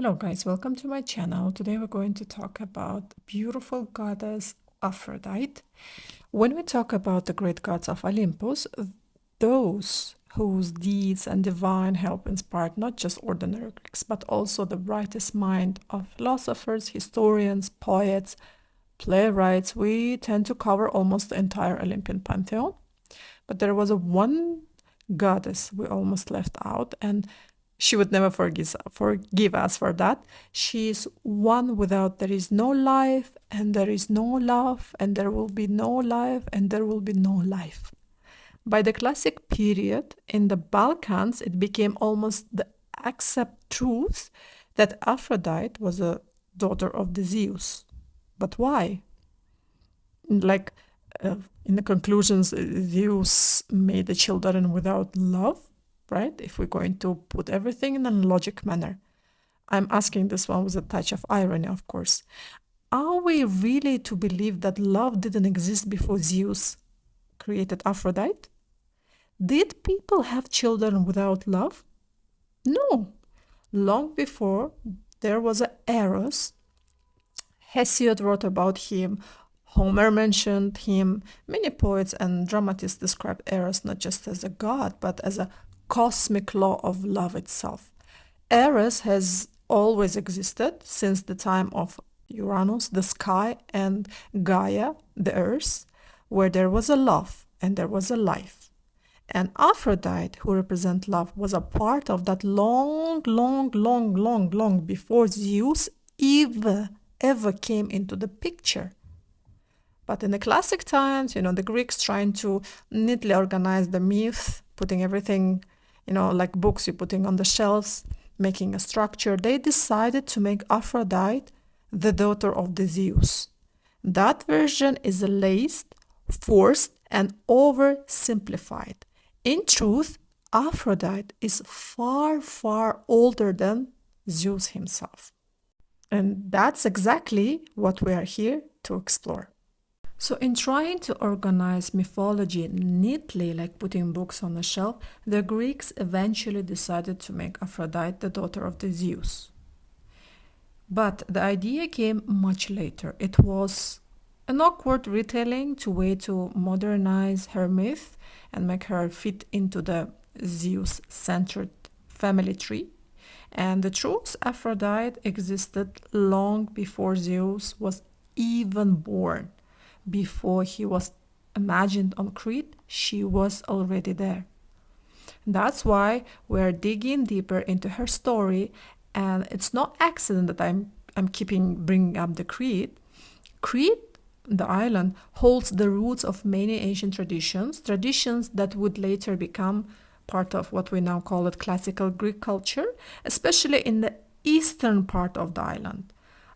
Hello guys, welcome to my channel. Today we're going to talk about beautiful goddess Aphrodite. When we talk about the great gods of Olympus, those whose deeds and divine help inspired not just ordinary Greeks, but also the brightest mind of philosophers, historians, poets, playwrights, we tend to cover almost the entire Olympian pantheon. But there was one goddess we almost left out, and she would never forgive us for that. She is one without there is no life, and there is no love, and there will be no life, and there will be no life. By the classic period in the Balkans, it became almost the accept truth that Aphrodite was a daughter of the Zeus. But why? In the conclusions, Zeus made the children without love, right? If we're going to put everything in a logic manner. I'm asking this one with a touch of irony, of course. Are we really to believe that love didn't exist before Zeus created Aphrodite? Did people have children without love? No. Long before, there was an Eros. Hesiod wrote about him. Homer mentioned him. Many poets and dramatists describe Eros not just as a god, but as a cosmic law of love itself. Eros has always existed since the time of Uranus, the sky, and Gaia, the earth, where there was a love and there was a life. And Aphrodite, who represents love, was a part of that long before Zeus ever came into the picture. But in the classic times, the Greeks trying to neatly organize the myth, putting everything, like books you're putting on the shelves, making a structure, they decided to make Aphrodite the daughter of the Zeus. That version is laced, forced, and oversimplified. In truth, Aphrodite is far older than Zeus himself. And that's exactly what we are here to explore. So in trying to organize mythology neatly, like putting books on a shelf, the Greeks eventually decided to make Aphrodite the daughter of the Zeus. But the idea came much later. It was an awkward retelling to modernize her myth and make her fit into the Zeus-centered family tree. And the truth, Aphrodite existed long before Zeus was even born. Before he was imagined on Crete, she was already there. That's why we're digging deeper into her story, and it's no accident that I'm bringing up the Crete. Crete, the island, holds the roots of many ancient traditions that would later become part of what we now call it classical Greek culture, especially in the eastern part of the island.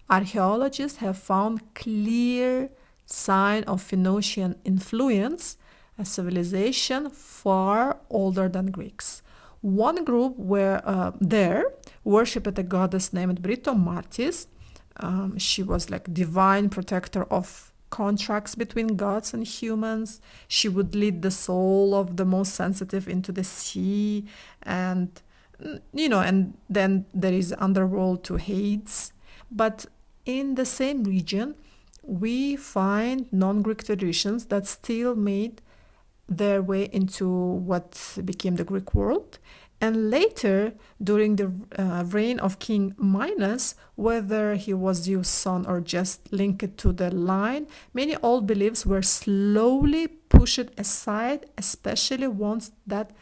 Archaeologists have found clear sign of Phoenician influence, a civilization far older than Greeks. One group worshipped a goddess named Britomartis. She was like divine protector of contracts between gods and humans. She would lead the soul of the most sensitive into the sea, and then there is underworld to Hades. But in the same region, we find non-Greek traditions that still made their way into what became the Greek world. And later, during the reign of King Minos, whether he was Zeus' son or just linked to the line, many old beliefs were slowly pushed aside, especially ones that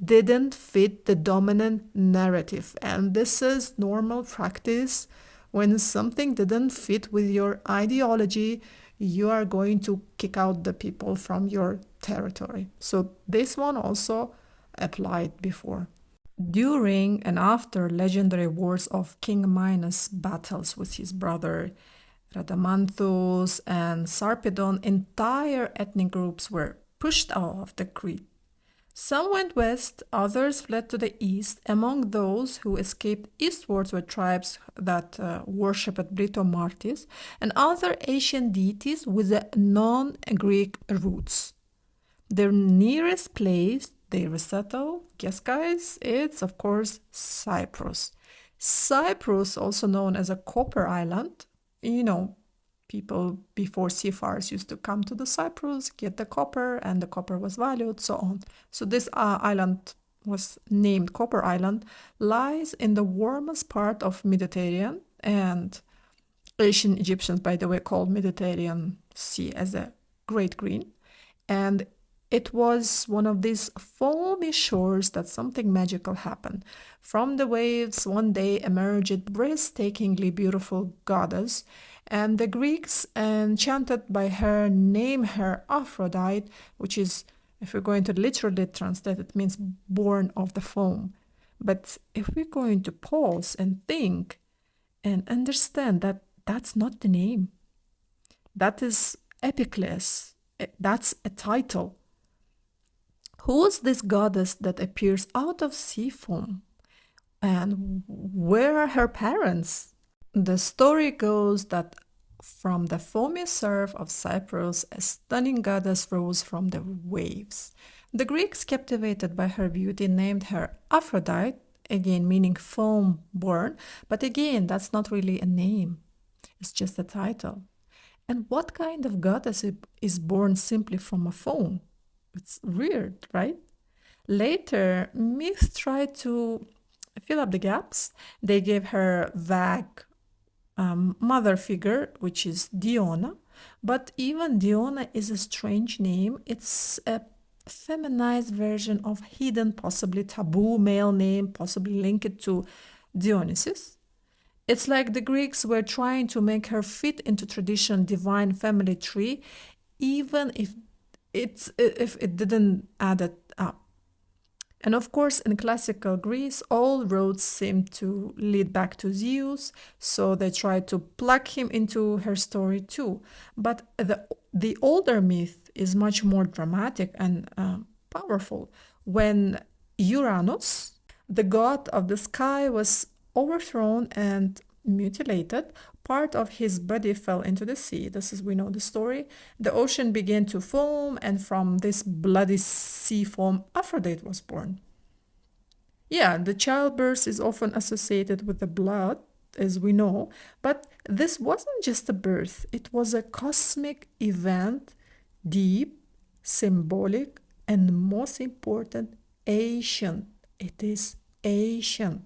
didn't fit the dominant narrative. And this is normal practice. When something didn't fit with your ideology, you are going to kick out the people from your territory. So this one also applied before. During and after legendary wars of King Minos' battles with his brother Rhadamanthus and Sarpedon, entire ethnic groups were pushed out of the Crete. Some went west, others fled to the east. Among those who escaped eastwards were tribes that worshipped Britomartis and other Asian deities with non-Greek roots. Their nearest place they resettle, guess guys, it's of course Cyprus. Cyprus, also known as a copper island, you know, people before seafarers used to come to the Cyprus, get the copper, and the copper was valued, so on. So this island was named Copper Island, lies in the warmest part of Mediterranean, and ancient Egyptians, by the way, called Mediterranean Sea as a Great Green. And it was one of these foamy shores that something magical happened. From the waves, one day emerged breathtakingly beautiful goddess, and the Greeks, enchanted by her, named her Aphrodite, which is, if we're going to literally translate, it means born of the foam. But if we're going to pause and think and understand that that's not the name, that is epicless, that's a title. Who is this goddess that appears out of sea foam? And where are her parents? The story goes that from the foamy surf of Cyprus, a stunning goddess rose from the waves. The Greeks, captivated by her beauty, named her Aphrodite, again meaning foam born, but again, that's not really a name, it's just a title. And what kind of goddess is born simply from a foam? It's weird, right? Later, myths tried to fill up the gaps. They gave her vague mother figure, which is Diona. But even Diona is a strange name. It's a feminized version of hidden, possibly taboo male name, possibly linked to Dionysus. It's like the Greeks were trying to make her fit into traditional divine family tree, even if it didn't add it up. And of course, in classical Greece, all roads seemed to lead back to Zeus, so they tried to plug him into her story too. But the older myth is much more dramatic and powerful. When Uranus, the god of the sky, was overthrown and mutilated, part of his body fell into the sea. This is, we know the story. The ocean began to foam, and from this bloody sea foam, Aphrodite was born. Yeah, the childbirth is often associated with the blood, as we know, but this wasn't just a birth, it was a cosmic event, deep, symbolic, and most important, ancient. It is ancient.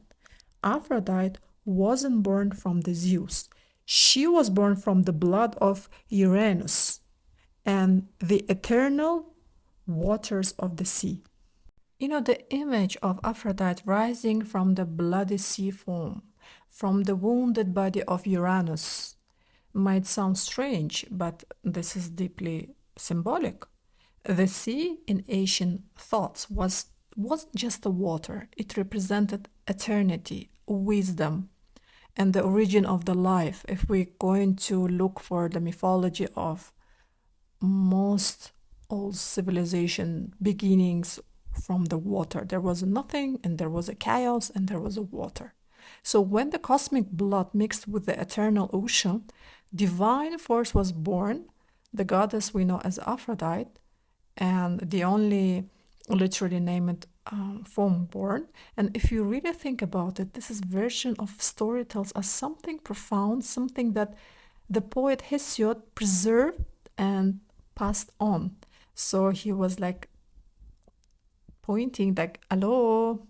Aphrodite wasn't born from the Zeus. She was born from the blood of Uranus and the eternal waters of the sea. You know, the image of Aphrodite rising from the bloody sea foam, from the wounded body of Uranus, might sound strange, but this is deeply symbolic. The sea in ancient thoughts wasn't just the water, it represented eternity, wisdom, and the origin of the life. If we're going to look for the mythology of most old civilization beginnings from the water, there was nothing and there was a chaos and there was a water. So when the cosmic blood mixed with the eternal ocean, divine force was born, the goddess we know as Aphrodite, and the only literally named foam born. And if you really think about it, this is version of story tells us something profound, something that the poet Hesiod preserved and passed on. So he was like pointing like, hello,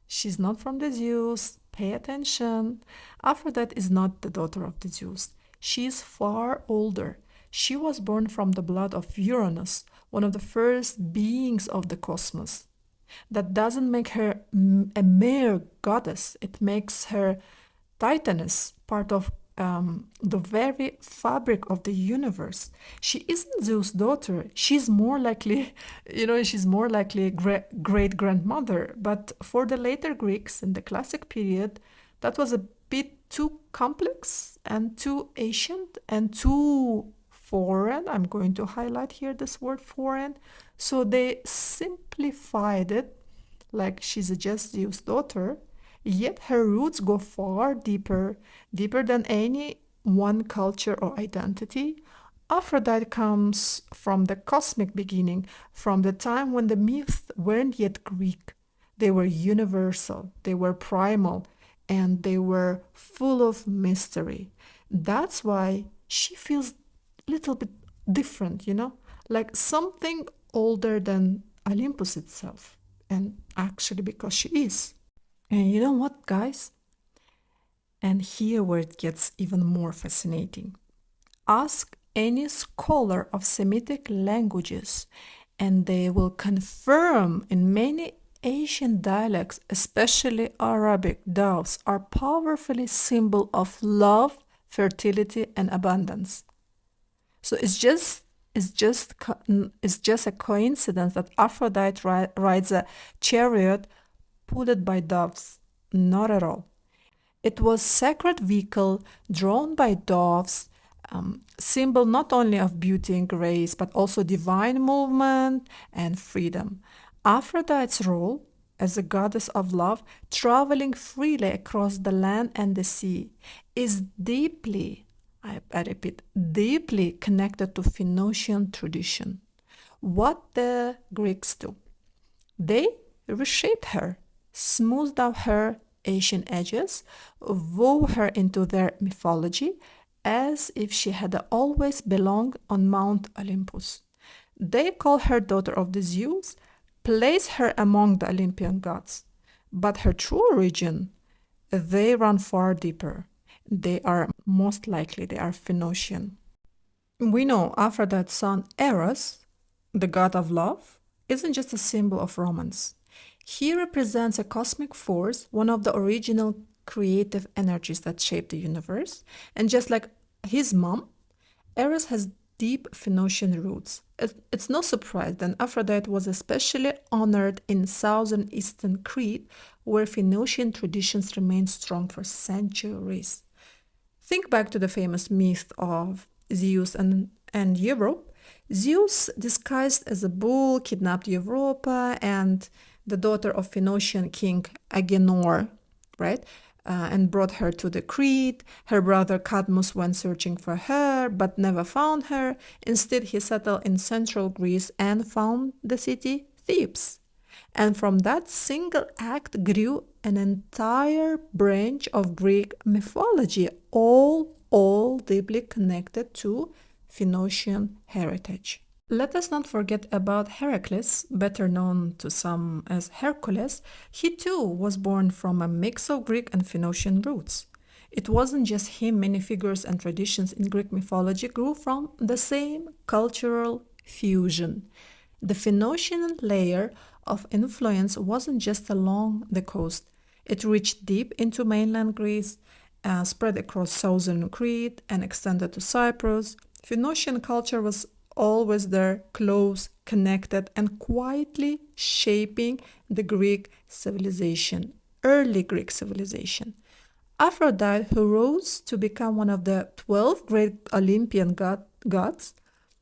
she's not from the Zeus, pay attention. Aphrodite is not the daughter of the Zeus. She is far older. She was born from the blood of Uranus, one of the first beings of the cosmos. That doesn't make her a mere goddess. It makes her Titaness, part of the very fabric of the universe. She isn't Zeus' daughter. She's more likely, she's more likely a great-grandmother. But for the later Greeks in the classic period, that was a bit too complex and too ancient and too foreign. I'm going to highlight here this word foreign. So they simplified it like she's just Zeus' daughter, yet her roots go far deeper than any one culture or identity. Aphrodite comes from the cosmic beginning, from the time when the myths weren't yet Greek. They were universal, they were primal, and they were full of mystery. That's why she feels a little bit different, like something older than Olympus itself. And actually, because she is. And you know what, guys? And here where it gets even more fascinating. Ask any scholar of Semitic languages, and they will confirm in many Asian dialects, especially Arabic, doves are powerfully symbol of love, fertility, and abundance. So it's just a coincidence that Aphrodite rides a chariot pulled by doves. Not at all. It was sacred vehicle drawn by doves, symbol not only of beauty and grace, but also divine movement and freedom. Aphrodite's role as a goddess of love, traveling freely across the land and the sea, is deeply, I repeat, deeply connected to Phoenician tradition. What the Greeks do? They reshaped her, smoothed out her Asian edges, wove her into their mythology as if she had always belonged on Mount Olympus. They call her daughter of the Zeus, place her among the Olympian gods. But her true origin, they run far deeper. They are Phoenician. We know Aphrodite's son Eros, the god of love, isn't just a symbol of romance. He represents a cosmic force, one of the original creative energies that shaped the universe. And just like his mom, Eros has deep Phoenician roots. It's no surprise that Aphrodite was especially honored in southern eastern Crete, where Phoenician traditions remain strong for centuries. Think back to the famous myth of Zeus and Europa. Zeus, disguised as a bull, kidnapped Europa and the daughter of Phoenician king Agenor, right? And brought her to the Crete. Her brother Cadmus went searching for her, but never found her. Instead, he settled in central Greece and found the city Thebes. And from that single act grew an entire branch of Greek mythology, all deeply connected to Phoenician heritage. Let us not forget about Heracles, better known to some as Hercules. He too was born from a mix of Greek and Phoenician roots. It wasn't just him, many figures and traditions in Greek mythology grew from the same cultural fusion. The Phoenician layer of influence wasn't just along the coast. It reached deep into mainland Greece, spread across southern Crete, and extended to Cyprus. Phoenician culture was always there, close, connected, and quietly shaping the Greek civilization, early Greek civilization. Aphrodite, who rose to become one of the 12 great Olympian gods,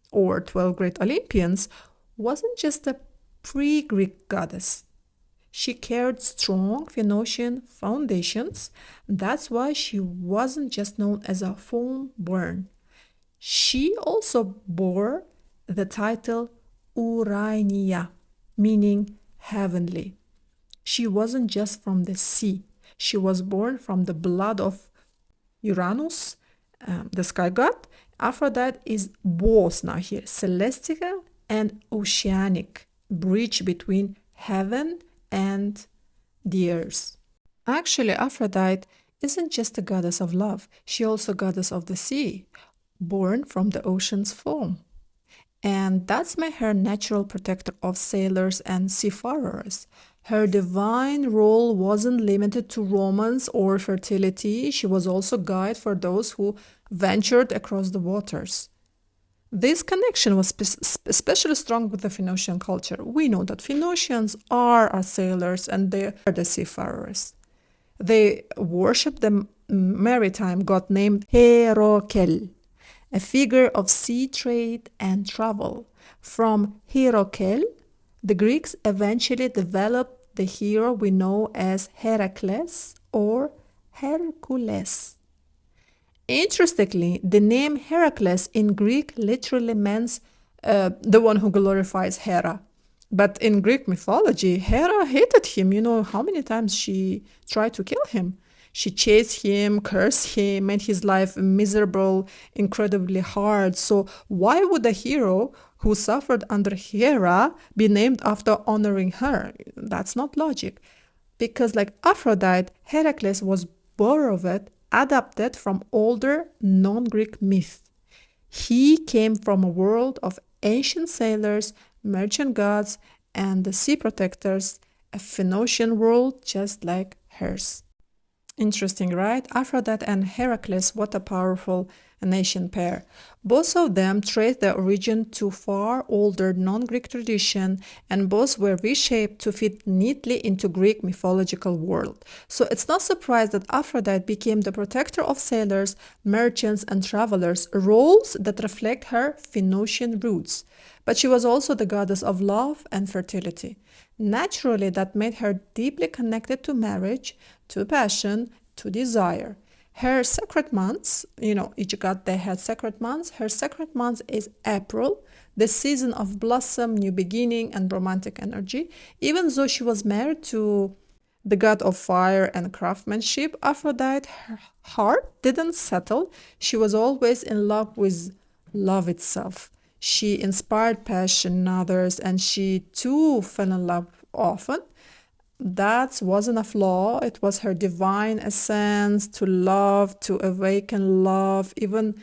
or 12 great Olympians, wasn't just a pre-Greek goddess. She carried strong Phoenician foundations. That's why she wasn't just known as a foam-born. She also bore the title Urania, meaning heavenly. She wasn't just from the sea. She was born from the blood of Uranus, the sky god. Aphrodite is both now here, celestial and oceanic, bridge between heaven and the earth. Actually, Aphrodite isn't just a goddess of love. She also goddess of the sea, born from the ocean's foam. And that's made her natural protector of sailors and seafarers. Her divine role wasn't limited to romance or fertility. She was also guide for those who ventured across the waters. This connection was especially strong with the Phoenician culture. We know that Phoenicians are sailors and they are the seafarers. They worship the maritime god named Heracles, a figure of sea trade and travel. From Heracles, the Greeks eventually developed the hero we know as Heracles or Hercules. Interestingly, the name Heracles in Greek literally means the one who glorifies Hera. But in Greek mythology, Hera hated him. You know how many times she tried to kill him. She chased him, cursed him, made his life miserable, incredibly hard. So why would a hero who suffered under Hera be named after honoring her? That's not logic. Because like Aphrodite, Heracles was borrowed, adapted from older non-Greek myth. He came from a world of ancient sailors, merchant gods, and the sea protectors, a Phoenician world just like hers. Interesting, right? Aphrodite and Heracles, what a powerful nation pair. Both of them trace their origin to far older non-Greek tradition, and both were reshaped to fit neatly into Greek mythological world. So it's not surprised that Aphrodite became the protector of sailors, merchants, and travelers, roles that reflect her Phoenician roots. But she was also the goddess of love and fertility. Naturally, that made her deeply connected to marriage, to passion, to desire. Her sacred months, each god they had sacred months. Her sacred month is April, the season of blossom, new beginning, and romantic energy. Even though she was married to the god of fire and craftsmanship, Aphrodite, her heart didn't settle. She was always in love with love itself. She inspired passion in others, and she too fell in love often. That wasn't a flaw. It was her divine essence to love, to awaken love, even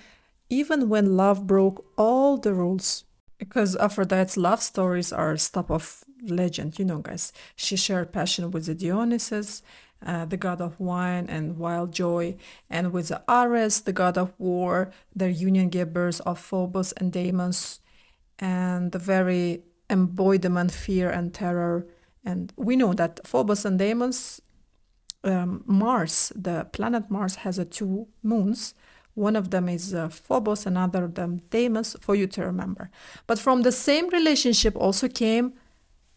when love broke all the rules. Because Aphrodite's love stories are stuff of legend, guys. She shared passion with the Dionysus, the god of wine and wild joy, and with the Ares, the god of war. Their union gave birth of Phobos and Deimos, and the very embodiment, fear and terror. And we know that Phobos and Deimos, Mars, the planet Mars, has two moons. One of them is Phobos, another of them Deimos, for you to remember. But from the same relationship also came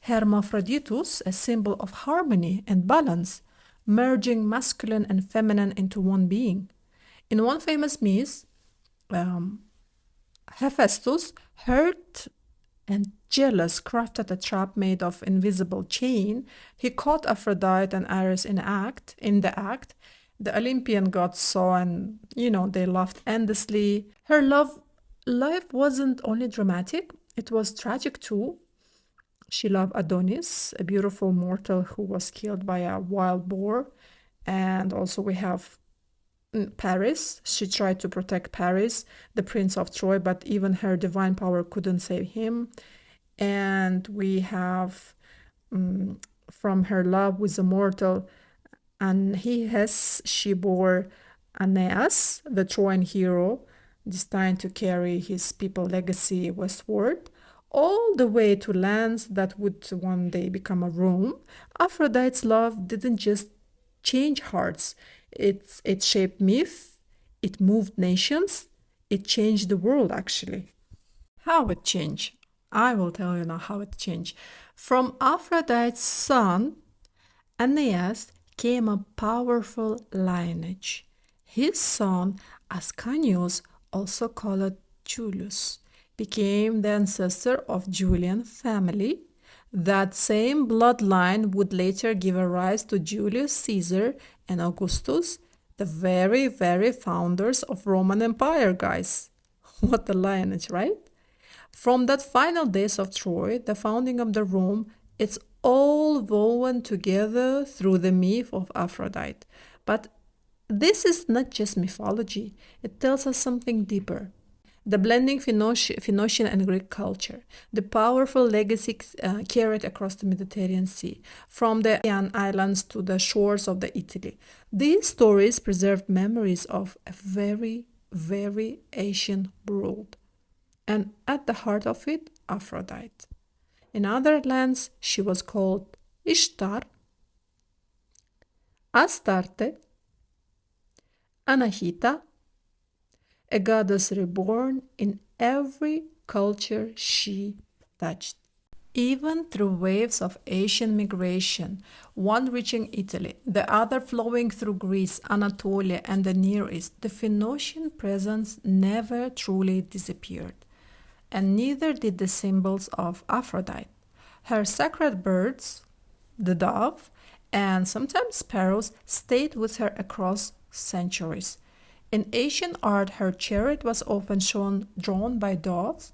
Hermaphroditus, a symbol of harmony and balance, merging masculine and feminine into one being. In one famous myth, Hephaestus, hurt and jealous, crafted a trap made of invisible chain. He caught Aphrodite and Ares in the act. The Olympian gods saw, and they laughed endlessly. Her love life wasn't only dramatic, it was tragic too. She loved Adonis, a beautiful mortal who was killed by a wild boar. And also we have Paris. She tried to protect Paris, the prince of Troy, but even her divine power couldn't save him. And we have from her love with the mortal Anchises, she bore Aeneas, the Trojan hero, destined to carry his people's legacy westward, all the way to lands that would one day become a Rome. Aphrodite's love didn't just change hearts. It shaped myth, it moved nations, it changed the world actually. How it changed? I will tell you now how it changed. From Aphrodite's son, Aeneas, came a powerful lineage. His son, Ascanius, also called Julius, became the ancestor of Julian family. That same bloodline would later give a rise to Julius Caesar and Augustus, the very, very founders of Roman Empire, guys. What a lineage, right? From that final days of Troy, the founding of the Rome, it's all woven together through the myth of Aphrodite. But this is not just mythology, it tells us something deeper. The blending Phoenician and Greek culture, the powerful legacy carried across the Mediterranean Sea, from the Aegean Islands to the shores of the Italy. These stories preserved memories of a very, very ancient world. And at the heart of it, Aphrodite. In other lands, she was called Ishtar, Astarte, Anahita, a goddess reborn in every culture she touched. Even through waves of Asian migration, one reaching Italy, the other flowing through Greece, Anatolia, and the Near East, the Phoenician presence never truly disappeared. And neither did the symbols of Aphrodite. Her sacred birds, the dove, and sometimes sparrows, stayed with her across centuries. In ancient art, her chariot was often shown drawn by doves,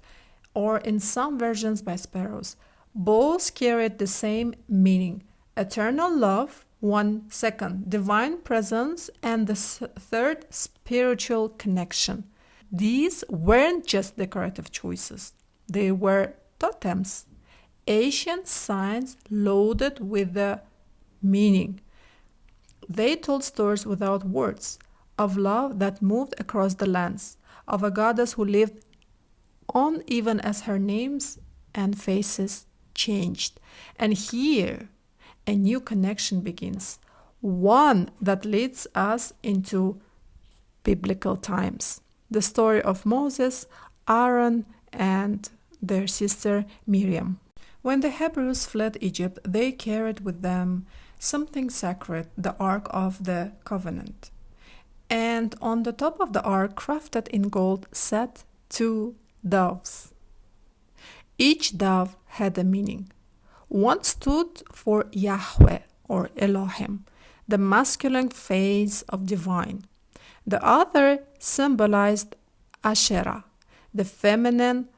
or in some versions by sparrows. Both carried the same meaning: eternal love, one second, divine presence, and the third, spiritual connection. These weren't just decorative choices, they were totems, ancient signs loaded with the meaning. They told stories without words, of love that moved across the lands, of a goddess who lived on even as her names and faces changed. And here, a new connection begins, one that leads us into biblical times. The story of Moses, Aaron, and their sister Miriam. When the Hebrews fled Egypt, they carried with them something sacred, the Ark of the Covenant. And on the top of the ark, crafted in gold, sat two doves. Each dove had a meaning. One stood for Yahweh or Elohim, the masculine phase of divine. The other symbolized Asherah, the feminine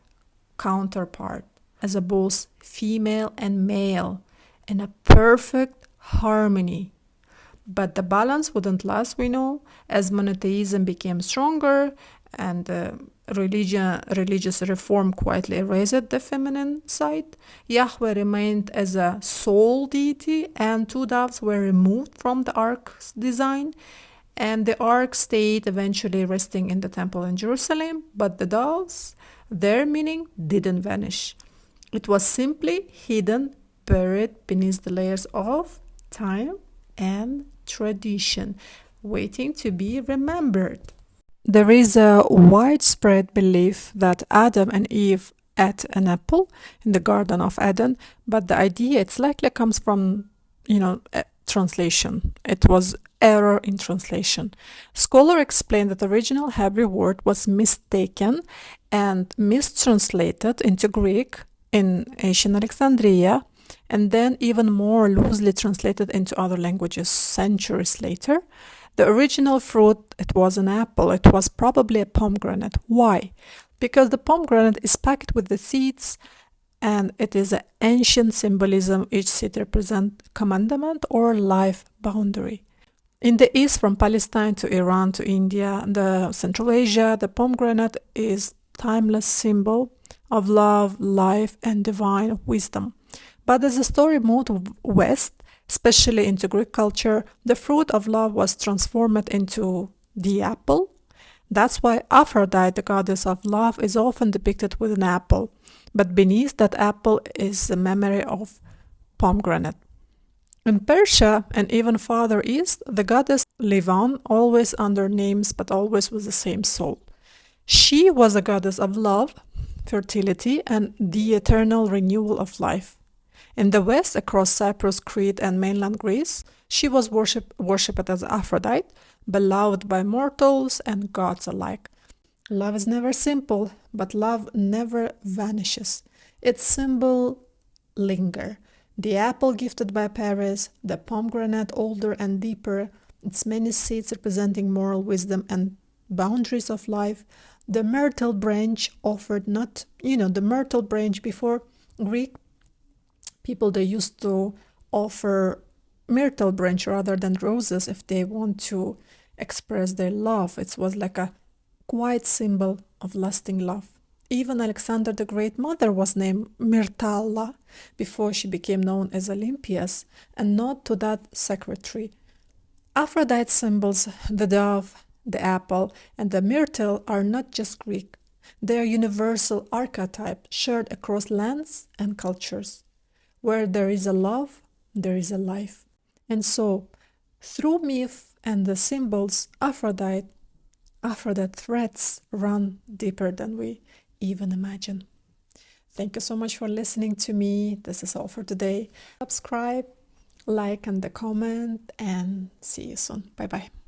counterpart, as a both female and male, in a perfect harmony. But the balance wouldn't last, we know, as monotheism became stronger and religious reform quietly erased the feminine side. Yahweh remained as a sole deity, and two doves were removed from the ark's design, and the ark stayed, eventually resting in the temple in Jerusalem. But the doves, their meaning didn't vanish. It was simply hidden, buried beneath the layers of time and tradition, waiting to be remembered. There is a widespread belief that Adam and Eve ate an apple in the Garden of Eden, but the idea, it's likely comes from, translation. It was error in translation. Scholars explain that the original Hebrew word was mistaken and mistranslated into Greek in ancient Alexandria, and then even more loosely translated into other languages centuries later. The original fruit, it was an apple. It was probably a pomegranate. Why? Because the pomegranate is packed with the seeds, and it is an ancient symbolism. Each seed represents commandment or life boundary. In the East, from Palestine to Iran to India, the Central Asia, the pomegranate is timeless symbol of love, life, and divine wisdom. But as the story moved west, especially into Greek culture, the fruit of love was transformed into the apple. That's why Aphrodite, the goddess of love, is often depicted with an apple. But beneath that apple is the memory of pomegranate. In Persia and even farther east, the goddess lived on, always under names, but always with the same soul. She was a goddess of love, fertility, and the eternal renewal of life. In the west, across Cyprus, Crete, and mainland Greece, she was worshipped as Aphrodite, beloved by mortals and gods alike. Love is never simple, but love never vanishes. Its symbol linger. The apple gifted by Paris, the pomegranate older and deeper, its many seeds representing moral wisdom and boundaries of life, the myrtle branch offered the myrtle branch before Greek people, they used to offer myrtle branch rather than roses if they want to express their love. It was like a quiet symbol of lasting love. Even Alexander the Great Mother was named Myrtalla before she became known as Olympus, and nod to that sacred tree. Aphrodite symbols, the dove, the apple, and the myrtle, are not just Greek. They are universal archetypes shared across lands and cultures. Where there is a love, there is a life. And so, through myth and the symbols, Aphrodite threads run deeper than we even imagine. Thank you so much for listening to me. This is all for today. Subscribe, like, and comment, and see you soon. Bye-bye.